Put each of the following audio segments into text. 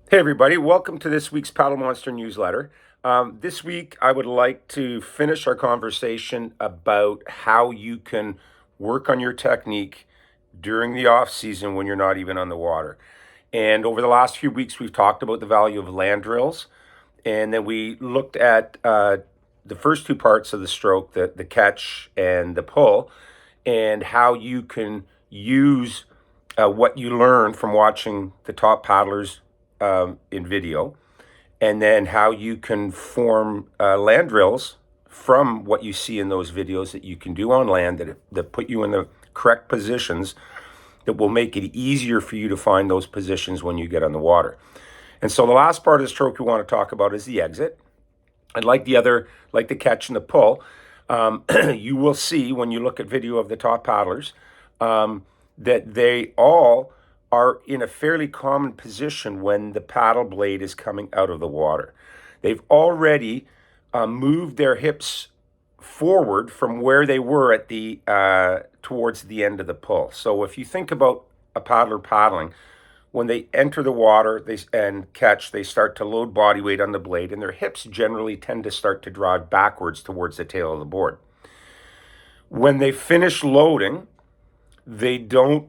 Hey, everybody. Welcome to this week's Paddle Monster newsletter. This week, I would like to finish our conversation about how you can work on your technique during the off season when you're not even on the water. And over the last few weeks, we've talked about the value of land drills. And then we looked at the first two parts of the stroke, the catch and the pull, and how you can use what you learn from watching the top paddlers in video, and then how you can form land drills from what you see in those videos that you can do on land that put you in the correct positions that will make it easier for you to find those positions when you get on the water. And so the last part of the stroke we want to talk about is the exit. And like the catch and the pull, you will see when you look at video of the top paddlers that they all are in a fairly common position when the paddle blade is coming out of the water. They've already moved their hips forward from where they were at the towards the end of the pull. So if you think about a paddler paddling, when they enter the water and catch, they start to load body weight on the blade, and their hips generally tend to start to drive backwards towards the tail of the board. When they finish loading, they don't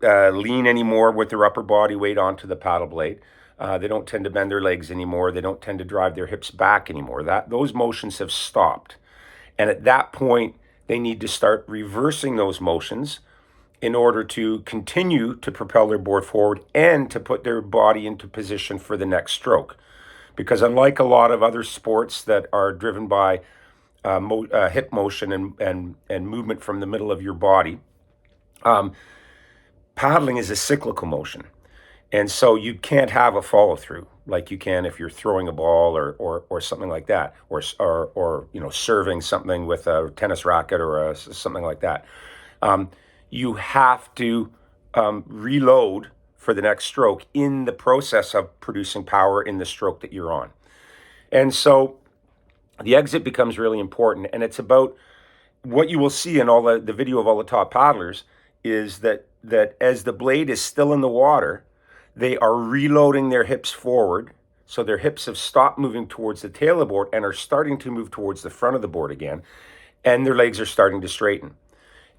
lean anymore with their upper body weight onto the paddle blade. They don't tend to bend their legs anymore. They don't tend to drive their hips back anymore. Those motions have stopped. And at that point, they need to start reversing those motions in order to continue to propel their board forward and to put their body into position for the next stroke. Because unlike a lot of other sports that are driven by hip motion and movement from the middle of your body, paddling is a cyclical motion. And so you can't have a follow through like you can if you're throwing a ball or something like that, or serving something with a tennis racket or something like that. You have to reload for the next stroke in the process of producing power in the stroke that you're on. And so the exit becomes really important, and it's about what you will see in all the video of all the top paddlers is that as the blade is still in the water, they are reloading their hips forward. So their hips have stopped moving towards the tail of the board and are starting to move towards the front of the board again, and their legs are starting to straighten.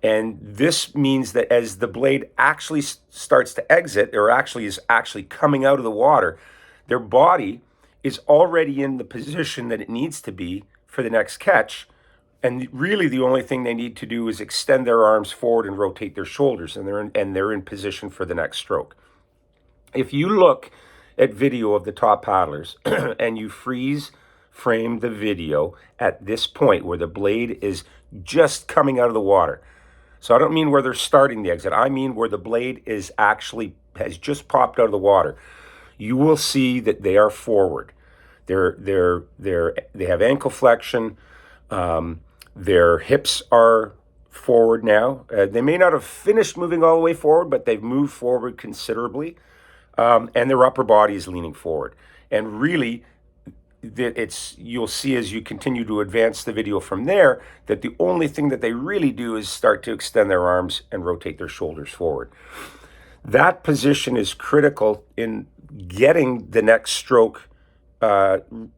And this means that as the blade actually starts to exit, or is actually coming out of the water, their body is already in the position that it needs to be for the next catch. And really the only thing they need to do is extend their arms forward and rotate their shoulders, and they're in position for the next stroke. If you look at video of the top paddlers and you freeze frame the video at this point where the blade is just coming out of the water. So I don't mean where they're starting the exit. I mean where the blade has just popped out of the water. You will see that they are forward. They have ankle flexion. Their hips are forward now. They may not have finished moving all the way forward, but they've moved forward considerably. And their upper body is leaning forward. And really, you'll see as you continue to advance the video from there that the only thing that they really do is start to extend their arms and rotate their shoulders forward. That position is critical in getting the next stroke, getting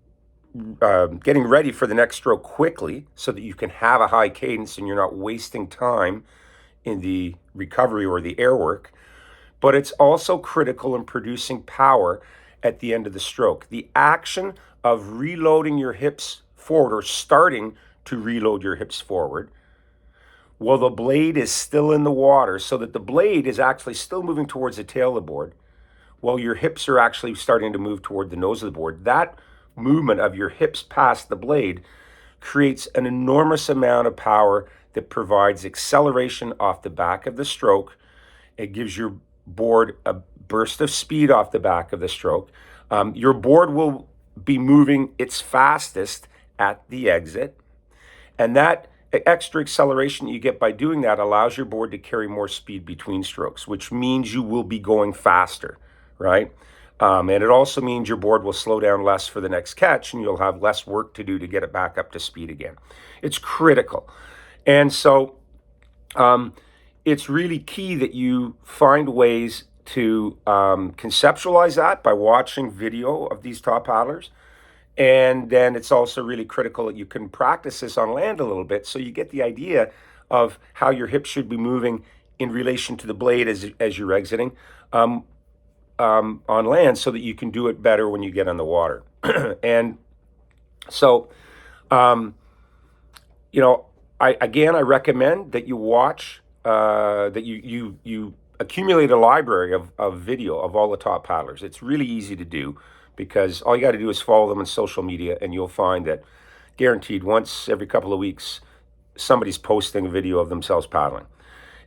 ready for the next stroke quickly so that you can have a high cadence and you're not wasting time in the recovery or the air work. But it's also critical in producing power at the end of the stroke. The action of reloading your hips forward, or starting to reload your hips forward, while the blade is still in the water, so that the blade is actually still moving towards the tail of the board, while your hips are actually starting to move toward the nose of the board. That movement of your hips past the blade creates an enormous amount of power that provides acceleration off the back of the stroke. It gives your board a burst of speed off the back of the stroke. Your board will be moving its fastest at the exit, and that extra acceleration you get by doing that allows your board to carry more speed between strokes, which means you will be going faster, right? And it also means your board will slow down less for the next catch, and you'll have less work to do to get it back up to speed again. It's critical. And so it's really key that you find ways to conceptualize that by watching video of these top paddlers. And then it's also really critical that you can practice this on land a little bit so you get the idea of how your hips should be moving in relation to the blade as you're exiting on land, so that you can do it better when you get on the water. And so, I recommend that you watch, that you accumulate a library of video of all the top paddlers. It's really easy to do because all you got to do is follow them on social media, and you'll find that guaranteed once every couple of weeks, somebody's posting a video of themselves paddling.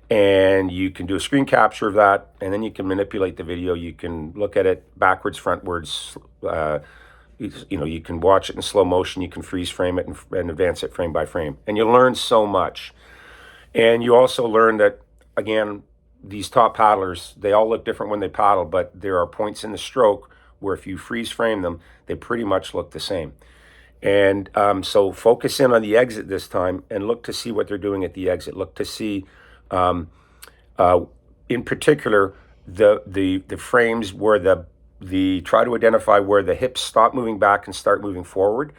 And you can do a screen capture of that, and then you can manipulate the video. You can look at it backwards, frontwards. You can watch it in slow motion. You can freeze frame it and advance it frame by frame. And you learn so much. And you also learn that, again, these top paddlers, they all look different when they paddle, but there are points in the stroke where if you freeze frame them, they pretty much look the same. And so focus in on the exit this time and look to see what they're doing at the exit. Look to see, in particular, the frames where try to identify where the hips stop moving back and start moving forward,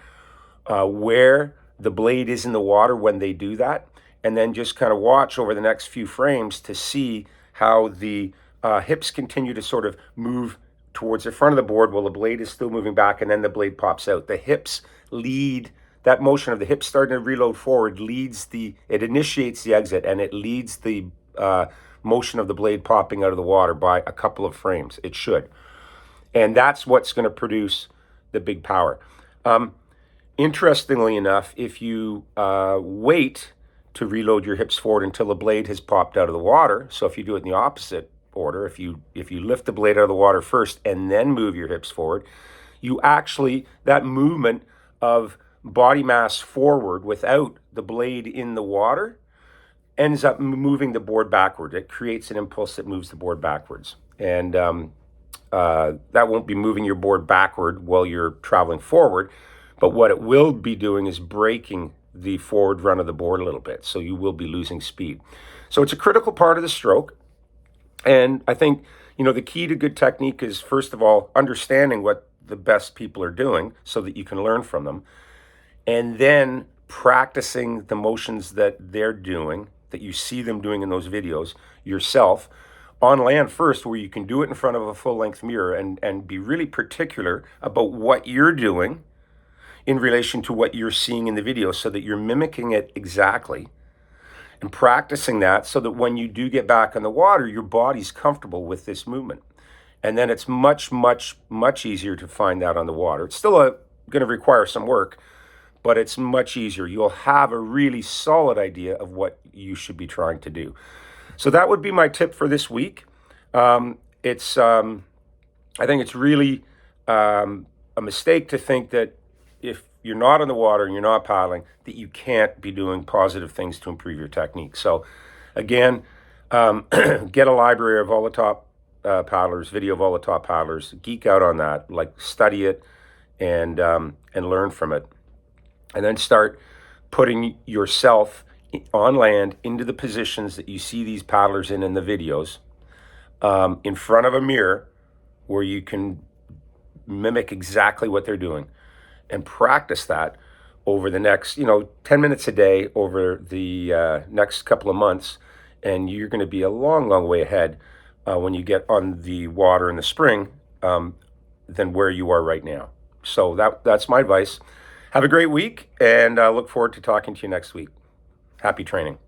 where the blade is in the water when they do that, and then just kind of watch over the next few frames to see how the hips continue to sort of move towards the front of the board while the blade is still moving back, and then the blade pops out. The hips lead, that motion of the hips starting to reload forward it initiates the exit, and it leads the motion of the blade popping out of the water by a couple of frames. It should. And that's what's going to produce the big power. Interestingly enough, if you wait to reload your hips forward until the blade has popped out of the water, so if you do it in the opposite order, if you lift the blade out of the water first and then move your hips forward, that movement of body mass forward without the blade in the water ends up moving the board backward. It creates an impulse that moves the board backwards. And that won't be moving your board backward while you're traveling forward, but what it will be doing is breaking the forward run of the board a little bit, so you will be losing speed. So it's a critical part of the stroke. And I think, the key to good technique is, first of all, understanding what the best people are doing so that you can learn from them, and then practicing the motions that they're doing, that you see them doing in those videos yourself, on land first, where you can do it in front of a full-length mirror and be really particular about what you're doing in relation to what you're seeing in the video, so that you're mimicking it exactly, and practicing that so that when you do get back in the water, your body's comfortable with this movement. And then it's much, much, much easier to find that on the water. It's still going to require some work, but it's much easier. You'll have a really solid idea of what you should be trying to do. So that would be my tip for this week. I think it's really a mistake to think that if you're not in the water and you're not paddling, that you can't be doing positive things to improve your technique. So again, get a library of all the top paddlers, video of all the top paddlers, geek out on that, like study it and learn from it. And then start putting yourself on land into the positions that you see these paddlers in the videos, in front of a mirror where you can mimic exactly what they're doing, and practice that over the next, 10 minutes a day over the next couple of months. And you're going to be a long, long way ahead when you get on the water in the spring than where you are right now. So that's my advice. Have a great week, and I look forward to talking to you next week. Happy training.